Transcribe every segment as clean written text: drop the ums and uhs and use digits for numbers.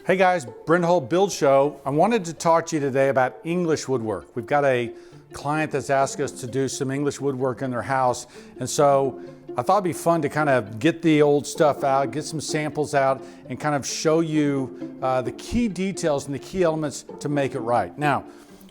Hey guys, Brent Build Show. I wanted to talk to you today about English woodwork. We've got a client that's asked us to do some English woodwork in their house, and so I thought it'd be fun to kind of get the old stuff out, get some samples out, and kind of show you the key details and the key elements to make it right. Now,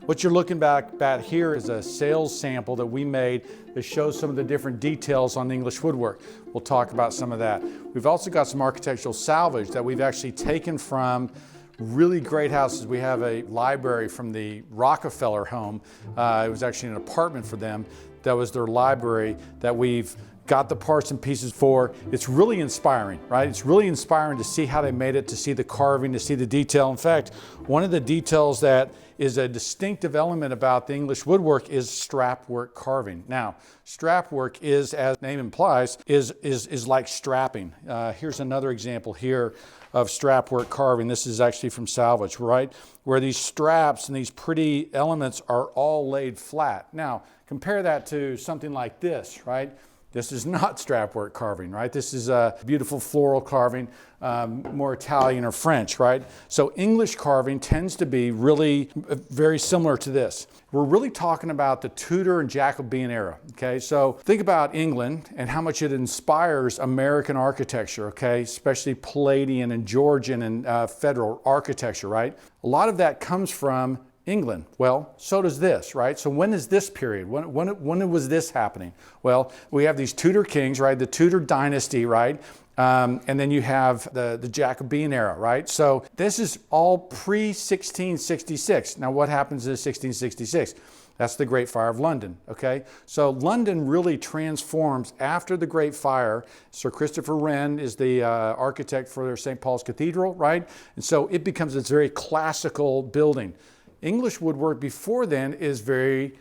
what you're looking back at here is a sales sample that we made that shows some of the different details on English woodwork. We'll talk about some of that. We've also got some architectural salvage that we've actually taken from really great houses. We have a library from the Rockefeller home. It was actually an apartment for them. That was their library that we've got the parts and pieces for. It's really inspiring, right? It's really inspiring to see how they made it, to see the carving, to see the detail. In fact, one of the details that is a distinctive element about the English woodwork is strapwork carving. Now, strapwork is, as the name implies, is like strapping. Here's another example here of strapwork carving. This is actually from salvage, right? Where these straps and these pretty elements are all laid flat. Now, compare that to something like this, right? This is not strapwork carving, right? This is a beautiful floral carving, more Italian or French, right? So English carving tends to be really very similar to this. We're really talking about the Tudor and Jacobean era, okay? So think about England and how much it inspires American architecture, okay? Especially Palladian and Georgian and federal architecture, right? A lot of that comes from England. Well, so does this, right? So when is this period? When was this happening? Well, we have these Tudor kings, right? The Tudor dynasty, right? And then you have the Jacobean era, right? So this is all pre-1666. Now what happens in 1666? That's the Great Fire of London, okay? So London really transforms after the Great Fire. Sir Christopher Wren is the architect for St. Paul's Cathedral, right? And so it becomes this very classical building. English woodwork before then is very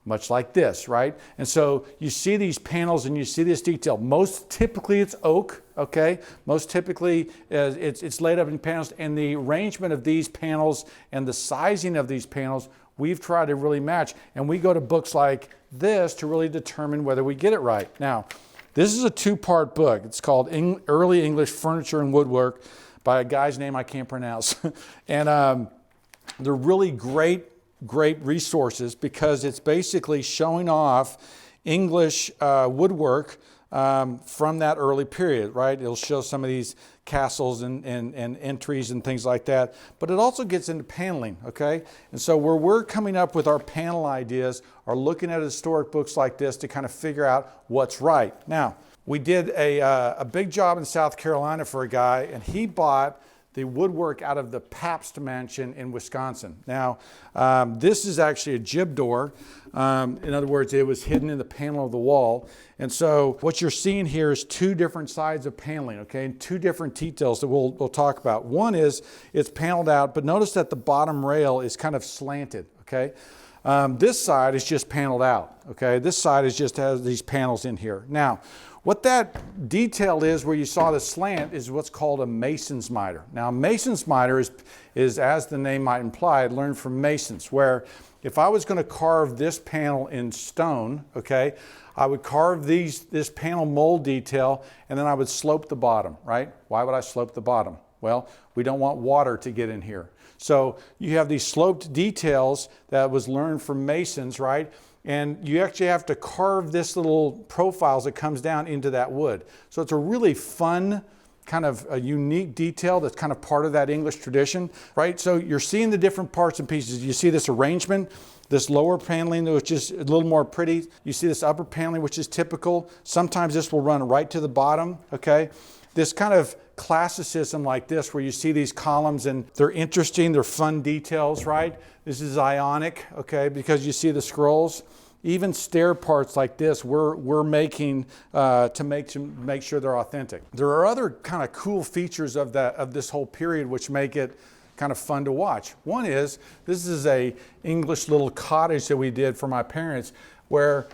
much like this, right? And so you see these panels and you see this detail. Most typically it's oak, okay? Most typically it's laid up in panels, and the arrangement of these panels and the sizing of these panels, we've tried to really match. And we go to books like this to really determine whether we get it right. Now, this is a two-part book. It's called Early English Furniture and Woodwork by a guy's name I can't pronounce. And they're really great resources because it's basically showing off English woodwork from that early period, right? It'll show some of these castles and entries and things like that, but it also gets into paneling, okay? And so where we're coming up with our panel ideas are looking at historic books like this to kind of figure out what's right. Now, we did a big job in South Carolina for a guy, and he bought the woodwork out of the Pabst Mansion in Wisconsin. Now, this is actually a jib door. In other words, it was hidden in the panel of the wall. And so what you're seeing here is two different sides of paneling, okay, and two different details that we'll talk about. One is it's paneled out, but notice that the bottom rail is kind of slanted, okay? This side is just paneled out, okay? This side is just has these panels in here. Now, what that detail is where you saw the slant is what's called a mason's miter. Now, a mason's miter is, as the name might imply, learned from masons, where if I was going to carve this panel in stone, okay, I would carve this panel mold detail, and then I would slope the bottom, right? Why would I slope the bottom? Well, we don't want water to get in here. So you have these sloped details that was learned from masons, right? And you actually have to carve this little profiles that comes down into that wood. So it's a really fun, kind of a unique detail that's kind of part of that English tradition, right? So you're seeing the different parts and pieces. You see this arrangement, this lower paneling, which is a little more pretty. You see this upper paneling, which is typical. Sometimes this will run right to the bottom, okay? This kind of classicism like this, where you see these columns and they're interesting, they're fun details, right? This is ionic, okay, because you see the scrolls. Even stair parts like this, we're making to make sure they're authentic. There are other kind of cool features of this whole period which make it kind of fun to watch. One is, this is a English little cottage that we did for my parents, where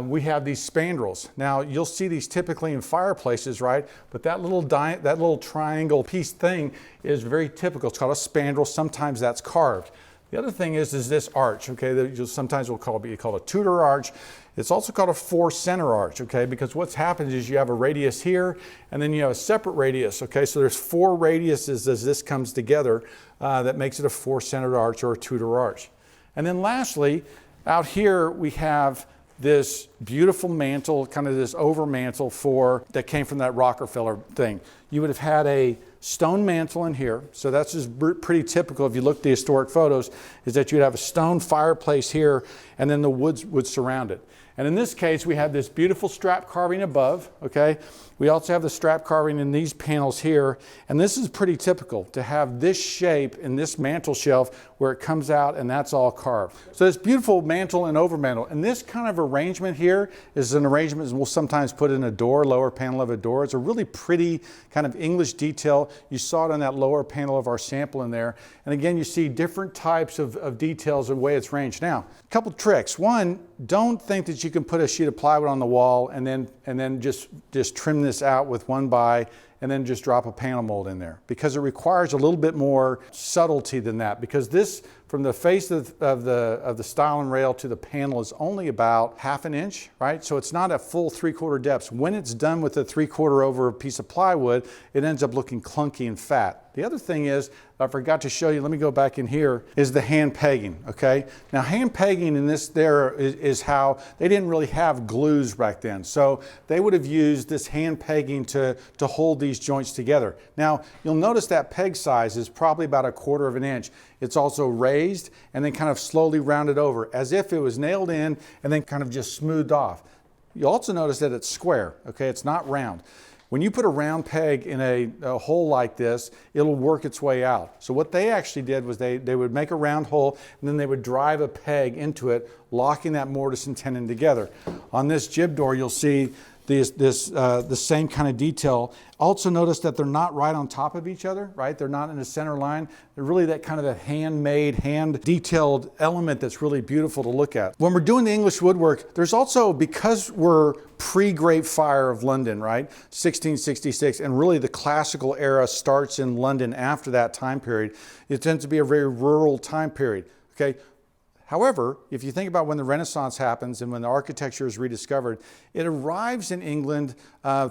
we have these spandrels. Now, you'll see these typically in fireplaces, right? But that little triangle piece thing is very typical. It's called a spandrel. Sometimes that's carved. The other thing is this arch, okay, that sometimes we'll call it called a Tudor arch. It's also called a 4-center arch, okay? Because what's happened is you have a radius here, and then you have a separate radius, okay? So there's 4 radiuses as this comes together that makes it a 4-centered arch or a Tudor arch. And then lastly, out here we have this beautiful mantle, kind of this over mantle that came from that Rockefeller thing. You would have had a stone mantle in here. So that's just pretty typical if you look at the historic photos, is that you'd have a stone fireplace here and then the woods would surround it. And in this case, we have this beautiful strap carving above, okay? We also have the strap carving in these panels here. And this is pretty typical to have this shape in this mantle shelf where it comes out and that's all carved. So this beautiful mantle and over mantle. And this kind of arrangement here is an arrangement we'll sometimes put in a door, lower panel of a door. It's a really pretty kind of English detail. You saw it on that lower panel of our sample in there. And again, you see different types of details the way it's ranged. Now, a couple tricks. One, don't think that you can put a sheet of plywood on the wall and then just trim this out with 1x and then just drop a panel mold in there, because it requires a little bit more subtlety than that, because this, from the face of the stile and rail to the panel, is only about 1/2 inch, right? So it's not a full 3/4 depth. When it's done with a 3/4 over a piece of plywood, it ends up looking clunky and fat. The other thing is, I forgot to show you, let me go back in here, is the hand pegging, okay? Now hand pegging in this there is how, they didn't really have glues back then. So they would have used this hand pegging to hold these joints together. Now you'll notice that peg size is probably about 1/4 inch. It's also raised and then kind of slowly rounded over as if it was nailed in and then kind of just smoothed off. You'll also notice that it's square, okay? It's not round. When you put a round peg in a hole like this, it'll work its way out. So what they actually did was they would make a round hole and then they would drive a peg into it, locking that mortise and tenon together. On this jib door, you'll see the same kind of detail. Also notice that they're not right on top of each other, right? They're not in a center line. They're really that kind of a handmade, hand-detailed element that's really beautiful to look at. When we're doing the English woodwork, there's also, because we're pre-Great Fire of London, right? 1666, and really the classical era starts in London after that time period. It tends to be a very rural time period, okay? However, if you think about when the Renaissance happens and when the architecture is rediscovered, it arrives in England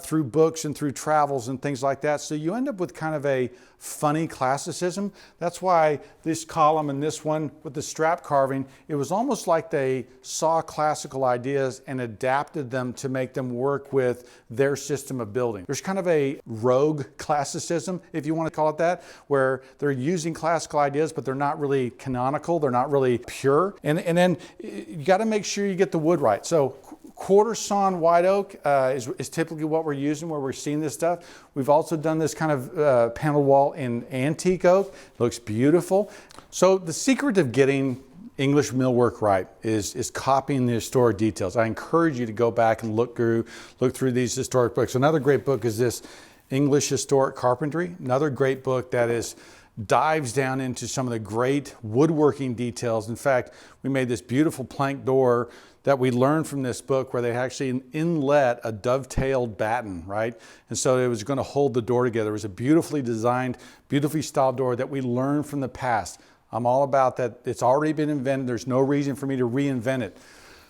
through books and through travels and things like that. So you end up with kind of a funny classicism. That's why this column and this one with the strap carving, it was almost like they saw classical ideas and adapted them to make them work with their system of building. There's kind of a rogue classicism, if you want to call it that, where they're using classical ideas, but they're not really canonical, they're not really pure. And then you got to make sure you get the wood right. So 1/4 sawn white oak is typically what we're using where we're seeing this stuff. We've also done this kind of panel wall in antique oak. It looks beautiful. So the secret of getting English millwork right is copying the historic details. I encourage you to go back and look through these historic books. Another great book is this English Historic Carpentry. Another great book that dives down into some of the great woodworking details. In fact, we made this beautiful plank door that we learned from this book where they actually inlet a dovetailed batten, right? And so it was going to hold the door together. It was a beautifully designed, beautifully styled door that we learned from the past. I'm all about that. It's already been invented. There's no reason for me to reinvent it.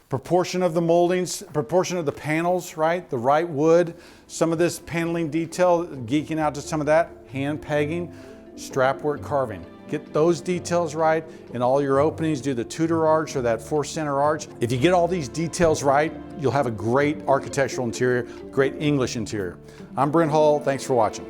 Proportion of the moldings, proportion of the panels, right? The right wood, some of this paneling detail, geeking out to some of that, hand pegging, strapwork carving. Get those details right in all your openings. Do the Tudor arch or that 4-center arch. If you get all these details right, you'll have a great architectural interior, great English interior. I'm Brent. Thanks for watching.